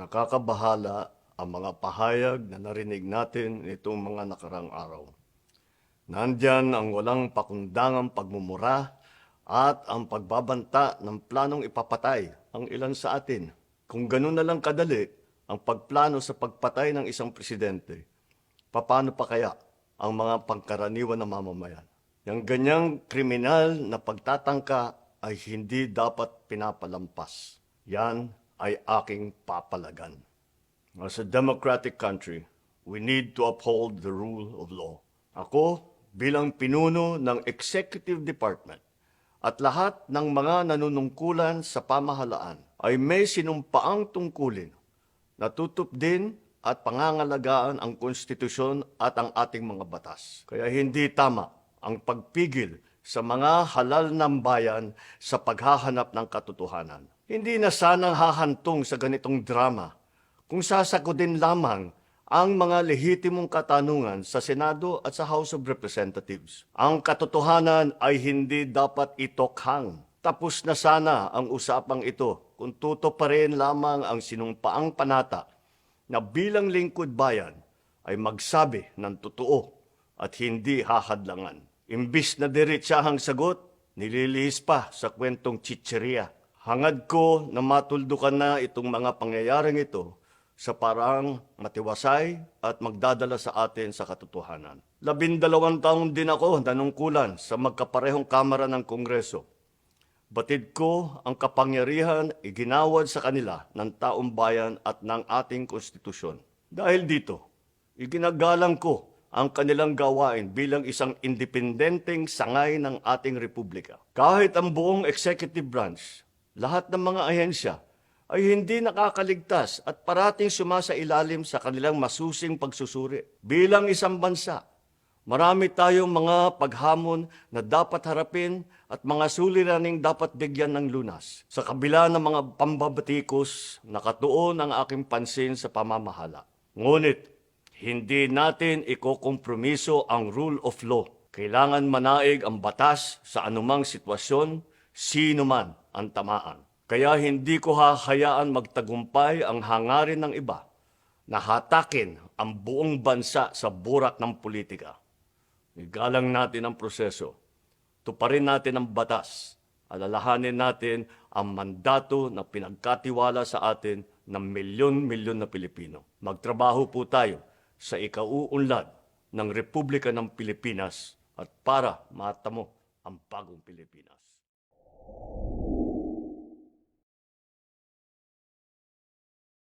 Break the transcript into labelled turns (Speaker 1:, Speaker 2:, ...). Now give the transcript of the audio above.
Speaker 1: Nakakabahala ang mga pahayag na narinig natin nitong mga nakarang araw. Nandyan ang walang pakundangang pagmumura at ang pagbabanta ng planong ipapatay ang ilan sa atin. Kung ganun na lang kadali ang pagplano sa pagpatay ng isang presidente, paano pa kaya ang mga pangkaraniwan na mamamayan? Yung ganyang kriminal na pagtatangka ay hindi dapat pinapalampas. Yan ay aking papalagan. As a democratic country, we need to uphold the rule of law. Ako, bilang pinuno ng Executive Department at lahat ng mga nanunungkulan sa pamahalaan ay may sinumpaang tungkulin na tutupdin at pangangalagaan ang konstitusyon at ang ating mga batas. Kaya hindi tama ang pagpigil sa mga halal ng bayan sa paghahanap ng katotohanan. Hindi na sanang hahantong sa ganitong drama kung sasagutin lamang ang mga lehitimong katanungan sa Senado at sa House of Representatives. Ang katotohanan ay hindi dapat itokhang. Tapos na sana ang usapang ito kung tutuparin lamang ang sinumpaang panata na bilang lingkod bayan ay magsabi ng totoo at hindi hahadlangan. Imbis na diretsahang sagot, nililihis pa sa kwentong chicheria. Hangad ko na matuldukan na itong mga pangyayaring ito sa parang matiwasay at magdadala sa atin sa katotohanan. 12 taon din ako nanungkulan sa magkaparehong kamara ng Kongreso. Batid ko ang kapangyarihan iginawad sa kanila ng taong bayan at ng ating konstitusyon. Dahil dito, iginagalang ko ang kanilang gawain bilang isang independenteng sangay ng ating republika. Kahit ang buong executive branch, lahat ng mga ahensya ay hindi nakakaligtas at parating sumasailalim sa kanilang masusing pagsusuri. Bilang isang bansa, marami tayong mga paghamon na dapat harapin at mga suliraning dapat bigyan ng lunas. Sa kabila ng mga pambabatikos, nakatuon ang aking pansin sa pamamahala. Ngunit, hindi natin ikokompromiso ang rule of law. Kailangan manaig ang batas sa anumang sitwasyon, sino man ang tamaan. Kaya hindi ko hahayaan magtagumpay ang hangarin ng iba na hatakin ang buong bansa sa burak ng politika. Igalang natin ang proseso. Tuparin natin ang batas. Alalahanin natin ang mandato na pinagkatiwala sa atin ng milyon-milyon na Pilipino. Magtrabaho po tayo sa ikauunlad ng Republika ng Pilipinas at para matamo ang bagong Pilipinas.